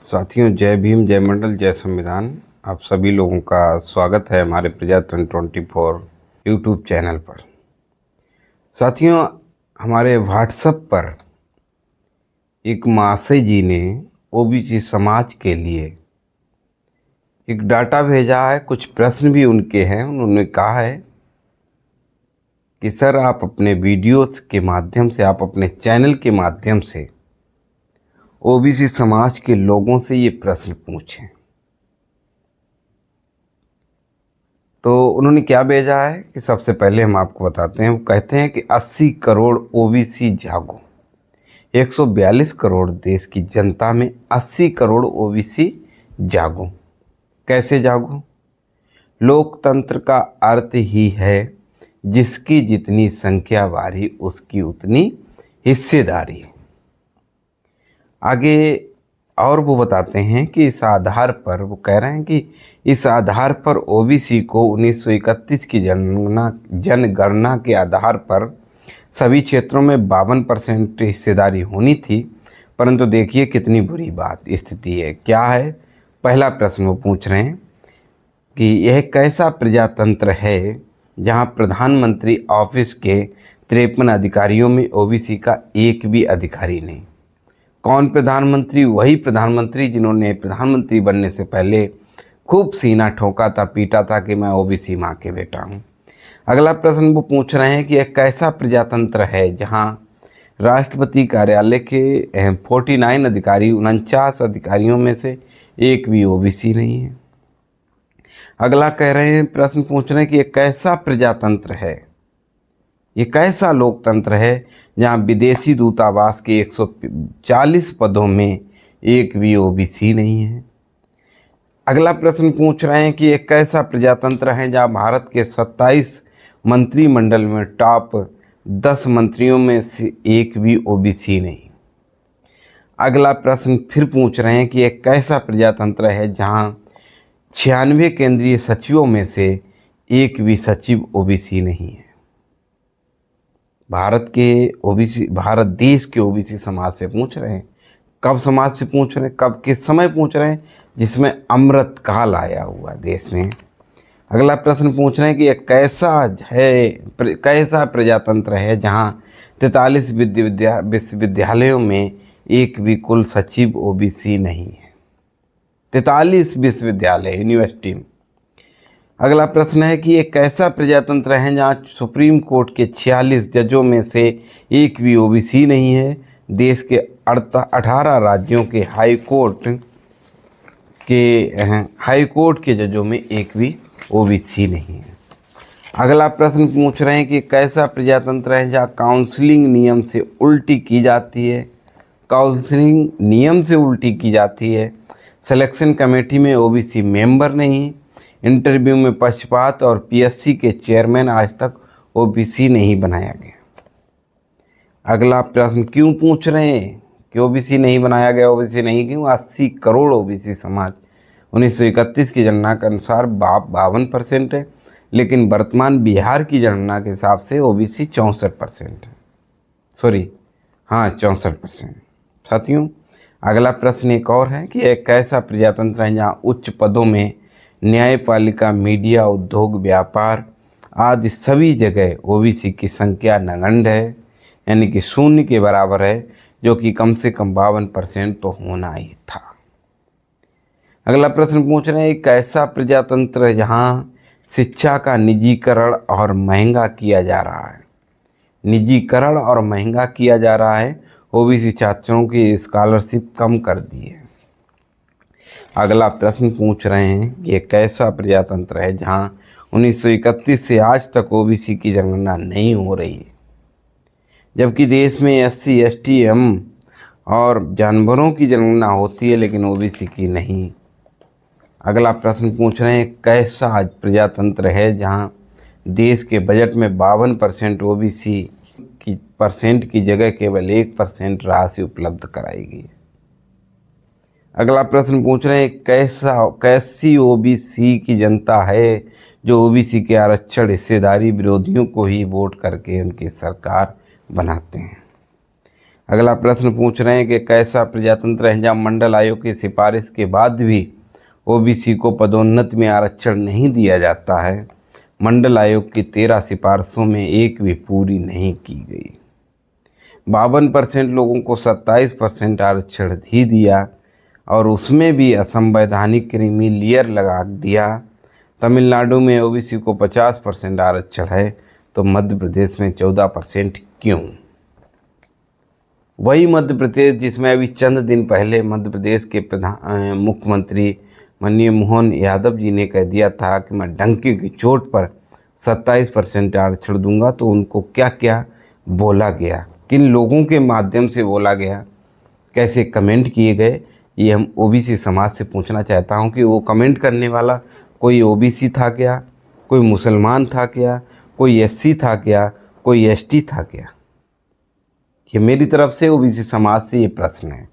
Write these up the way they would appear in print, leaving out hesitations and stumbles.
साथियों, जय भीम, जय मंडल, जय संविधान। आप सभी लोगों का स्वागत है हमारे प्रजातंत्र 24 यूट्यूब चैनल पर। साथियों, हमारे व्हाट्सएप पर एक महाशय जी ने ओबीसी समाज के लिए एक डाटा भेजा है। कुछ प्रश्न भी उनके हैं। उन्होंने कहा है कि सर, आप अपने वीडियोस के माध्यम से, आप अपने चैनल के माध्यम से ओबीसी समाज के लोगों से ये प्रश्न पूछें। तो उन्होंने क्या भेजा है कि सबसे पहले हम आपको बताते हैं। वो कहते हैं कि 80 करोड़ ओबीसी जागो। 142 करोड़ देश की जनता में 80 करोड़ ओबीसी जागो। कैसे जागो? लोकतंत्र का अर्थ ही है जिसकी जितनी संख्या बारी उसकी उतनी हिस्सेदारी। आगे और वो बताते हैं कि इस आधार पर, वो कह रहे हैं कि इस आधार पर ओबीसी को 1931 की जनगणना के आधार पर सभी क्षेत्रों में 52% हिस्सेदारी होनी थी। परंतु देखिए कितनी बुरी बात स्थिति है। क्या है? पहला प्रश्न वो पूछ रहे हैं कि यह कैसा प्रजातंत्र है जहां प्रधानमंत्री ऑफिस के 53 अधिकारियों में ओबीसी का एक भी अधिकारी नहीं। कौन प्रधानमंत्री? वही प्रधानमंत्री जिन्होंने प्रधानमंत्री बनने से पहले खूब सीना ठोका था, पीटा था कि मैं ओबीसी माँ के बेटा हूँ। अगला प्रश्न वो पूछ रहे हैं कि एक कैसा प्रजातंत्र है जहाँ राष्ट्रपति कार्यालय के 49 अधिकारी, 49 अधिकारियों में से एक भी ओबीसी नहीं है। अगला कह रहे हैं, प्रश्न पूछ रहे हैं कि एक कैसा प्रजातंत्र है, ये कैसा लोकतंत्र है जहां विदेशी दूतावास के 140 पदों में एक भी ओबीसी नहीं है। अगला प्रश्न पूछ रहे हैं कि एक कैसा प्रजातंत्र है जहां भारत के 27 मंत्रिमंडल में टॉप 10 मंत्रियों में से एक भी ओबीसी नहीं। अगला प्रश्न फिर पूछ रहे हैं कि एक कैसा प्रजातंत्र है जहां 96 केंद्रीय सचिवों में से एक भी सचिव ओबीसी नहीं है। भारत देश के ओबीसी समाज से पूछ रहे हैं। कब समाज से पूछ रहे हैं? कब, किस समय पूछ रहे हैं? जिसमें अमृत काल आया हुआ देश में। अगला प्रश्न पूछ रहे हैं कि एक कैसा प्रजातंत्र है जहां 43 विश्वविद्यालयों में एक भी कुल सचिव ओबीसी नहीं है। 43 विश्वविद्यालय, यूनिवर्सिटी में। अगला प्रश्न है कि एक कैसा प्रजातंत्र है जहां सुप्रीम कोर्ट के 46 जजों में से एक भी ओबीसी नहीं है। देश के 18 राज्यों के हाई कोर्ट के जजों में एक भी ओबीसी नहीं है। अगला प्रश्न पूछ रहे हैं कि कैसा प्रजातंत्र है जहां काउंसलिंग नियम से उल्टी की जाती है। काउंसलिंग नियम से उल्टी की जाती है। सिलेक्शन कमेटी में ओबीसी मेंबर नहीं। इंटरव्यू में पक्षपात और पीएससी के चेयरमैन आज तक ओबीसी नहीं बनाया गया। अगला प्रश्न क्यों पूछ रहे हैं कि ओबीसी नहीं बनाया गया? ओबीसी नहीं क्यों? 80 करोड़ ओबीसी समाज 1931 की जनगणना के अनुसार 52% है, लेकिन वर्तमान बिहार की जनगणना के हिसाब से ओबीसी 64% है। सॉरी, हाँ, 64%। साथियों, अगला प्रश्न एक और है कि एक कैसा प्रजातंत्र है जहाँ उच्च पदों में न्यायपालिका, मीडिया, उद्योग, व्यापार आदि सभी जगह ओबीसी की संख्या नगण्य है, यानी कि शून्य के बराबर है, जो कि कम से कम 52% तो होना ही था। अगला प्रश्न पूछ रहे हैं एक ऐसा प्रजातंत्र है जहाँ शिक्षा का निजीकरण और महंगा किया जा रहा है। निजीकरण और महंगा किया जा रहा है। ओबीसी छात्रों की स्कॉलरशिप कम कर दी है। अगला प्रश्न पूछ रहे हैं कि एक ऐसा प्रजातंत्र है जहां 1931 से आज तक ओबीसी की जनगणना नहीं हो रही है, जबकि देश में एससी, एसटी, एम और जानवरों की जनगणना होती है, लेकिन ओबीसी की नहीं। अगला प्रश्न पूछ रहे हैं कैसा प्रजातंत्र है जहां देश के बजट में 52% ओबीसी की जगह केवल 1% राशि उपलब्ध कराई गई है। अगला प्रश्न पूछ रहे हैं कैसी ओबीसी की जनता है जो ओबीसी के आरक्षण हिस्सेदारी विरोधियों को ही वोट करके उनकी सरकार बनाते हैं। अगला प्रश्न पूछ रहे हैं कि कैसा प्रजातंत्र है जहाँ मंडल आयोग की सिफारिश के बाद भी ओबीसी को पदोन्नति में आरक्षण नहीं दिया जाता है। मंडल आयोग की 13 सिफारिशों में एक भी पूरी नहीं की गई। 52% लोगों को 27% आरक्षण ही दिया और उसमें भी असंवैधानिक क्रीमी लेयर लगा दिया। तमिलनाडु में ओबीसी को 50% आरक्षण है तो मध्य प्रदेश में 14% क्यों? वही मध्य प्रदेश जिसमें अभी चंद दिन पहले मध्य प्रदेश के मुख्यमंत्री माननीय मोहन यादव जी ने कह दिया था कि मैं डंके की चोट पर 27% आरक्षण दूंगा, तो उनको क्या क्या बोला गया, किन लोगों के माध्यम से बोला गया, कैसे कमेंट किए गए, ये हम ओबीसी समाज से पूछना चाहता हूं कि वो कमेंट करने वाला कोई ओबीसी था क्या, कोई मुसलमान था क्या, कोई एससी था क्या, कोई एसटी था क्या? ये मेरी तरफ से ओबीसी समाज से ये प्रश्न है।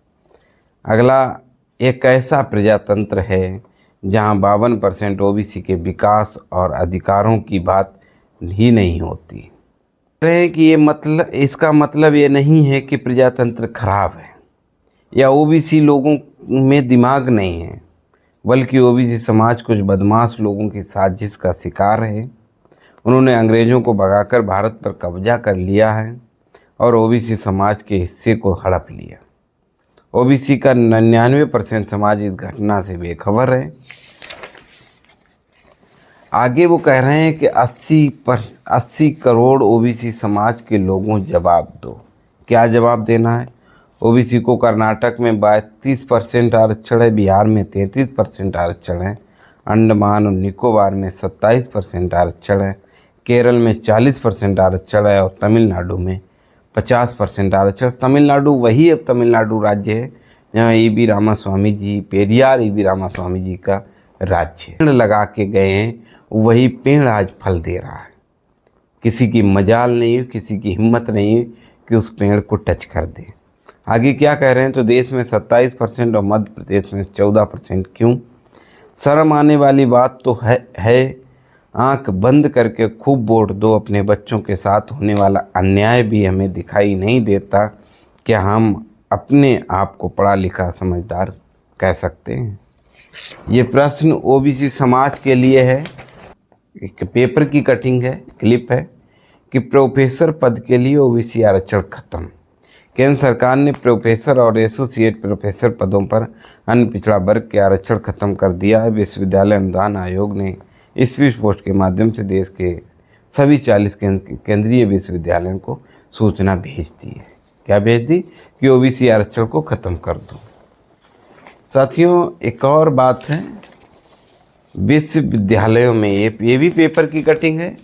अगला, एक ऐसा प्रजातंत्र है जहां 52% ओबीसी के विकास और अधिकारों की बात ही नहीं होती है कि इसका मतलब ये नहीं है कि प्रजातंत्र खराब है या ओबीसी लोगों में दिमाग नहीं है, बल्कि ओबीसी समाज कुछ बदमाश लोगों की साजिश का शिकार है। उन्होंने अंग्रेज़ों को भगाकर भारत पर कब्जा कर लिया है और ओबीसी समाज के हिस्से को हड़प लिया। ओबीसी का 99% समाज इस घटना से बेखबर है। आगे वो कह रहे हैं कि 80 करोड़ ओबीसी समाज के लोगों जवाब दो। क्या जवाब देना है? ओबीसी को कर्नाटक में 32% आरक्षण है, बिहार में 33% आरक्षण है, अंडमान और निकोबार में 27% आरक्षण है, केरल में 40% आरक्षण है और तमिलनाडु में 50% आरक्षण। तमिलनाडु वही अब तमिलनाडु राज्य है जहाँ ईवी रामास्वामी जी, पेरियार ईवी रामास्वामी जी का राज्य पेड़ लगा के गए हैं, वही पेड़ आज फल दे रहा है। किसी की मजाल नहीं है, किसी की हिम्मत नहीं है कि उस पेड़ को टच कर दे। आगे क्या कह रहे हैं, तो देश में 27% और मध्य प्रदेश में 14% क्यों? शर्म आने वाली बात तो है। आंख बंद करके खूब वोट दो, अपने बच्चों के साथ होने वाला अन्याय भी हमें दिखाई नहीं देता। क्या हम अपने आप को पढ़ा लिखा समझदार कह सकते हैं? ये प्रश्न ओबीसी समाज के लिए है। एक पेपर की कटिंग है, क्लिप है कि प्रोफेसर पद के लिए ओबीसी आरक्षण खत्म। केंद्र सरकार ने प्रोफेसर और एसोसिएट प्रोफेसर पदों पर अन्य पिछड़ा वर्ग के आरक्षण खत्म कर दिया है। विश्वविद्यालय अनुदान आयोग ने स्पीड पोस्ट के माध्यम से देश के सभी 40 केंद्रीय विश्वविद्यालयों को सूचना भेज दी है। क्या भेज दी? कि ओबीसी आरक्षण को ख़त्म कर दो। साथियों, एक और बात है, विश्वविद्यालयों में ये भी पेपर की कटिंग है।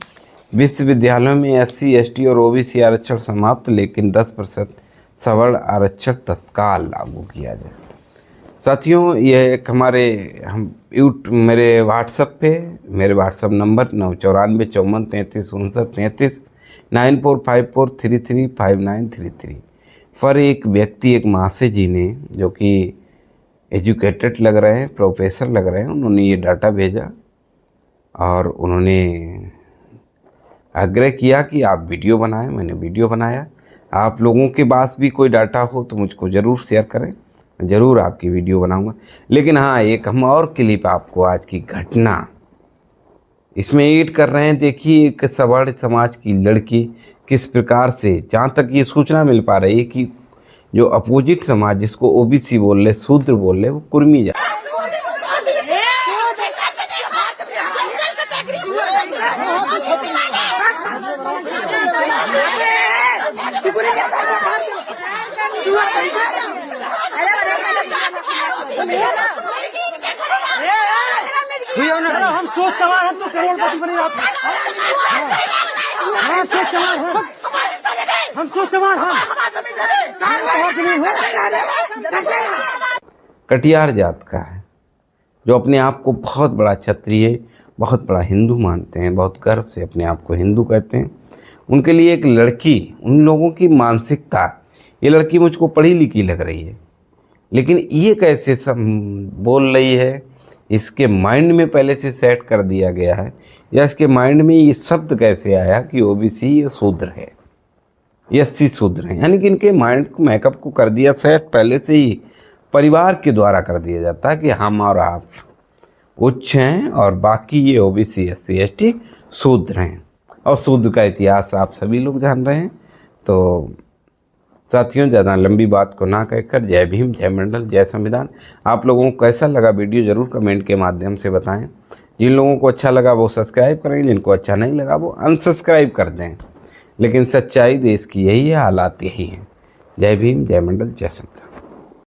विश्वविद्यालयों में एससी, एसटी और ओबीसी आरक्षण समाप्त, लेकिन 10% सवर्ण आरक्षण तत्काल लागू किया जाए। साथियों, यह एक मेरे व्हाट्सएप नंबर 94545433 9454335933 पर एक व्यक्ति, एक महाशय जी ने, जो कि एजुकेटेड लग रहे हैं, प्रोफेसर लग रहे हैं, उन्होंने ये डाटा भेजा और उन्होंने आग्रह किया कि आप वीडियो बनाएं। मैंने वीडियो बनाया। आप लोगों के पास भी कोई डाटा हो तो मुझको ज़रूर शेयर करें, मैं ज़रूर आपकी वीडियो बनाऊंगा। लेकिन हाँ, एक हम और क्लिप आपको आज की घटना इसमें ऐड कर रहे हैं। देखिए, एक सवर्ण समाज की लड़की किस प्रकार से, जहाँ तक ये सूचना मिल पा रही है कि जो अपोजिट समाज, जिसको ओबीसी बोल रहे, शूद्र बोल रहे, वो कुर्मी जा हम सोच सवार हम तो करोड़पति बने हम सोच सवार कटियार जात का है, जो अपने आप को बहुत बड़ा क्षत्रिय, बहुत बड़ा हिंदू मानते हैं, बहुत गर्व से अपने आप को हिंदू कहते हैं। उनके लिए एक लड़की, उन लोगों की मानसिकता, ये लड़की मुझको पढ़ी लिखी लग रही है, लेकिन ये कैसे सब बोल रही है, इसके माइंड में पहले से सेट कर दिया गया है, या इसके माइंड में ये शब्द कैसे आया कि ओबीसी ये शूद्र है? एससी शूद्र हैं, यानी कि इनके माइंड को मेकअप को कर दिया सेट पहले से ही, परिवार के द्वारा कर दिया जाता है कि हम और आप उच्च हैं और बाकी ये ओबीसी एससी एसटी शूद्र हैं। और शूद्र का इतिहास आप सभी लोग जान रहे हैं। तो साथियों, ज़्यादा लंबी बात को ना कहकर जय भीम, जय मंडल, जय संविधान। आप लोगों को कैसा लगा वीडियो ज़रूर कमेंट के माध्यम से बताएं। जिन लोगों को अच्छा लगा वो सब्सक्राइब करें, जिनको अच्छा नहीं लगा वो अनसब्सक्राइब कर दें। लेकिन सच्चाई देश की यही है, हालात यही हैं। जय भीम, जय मंडल, जय संविधान।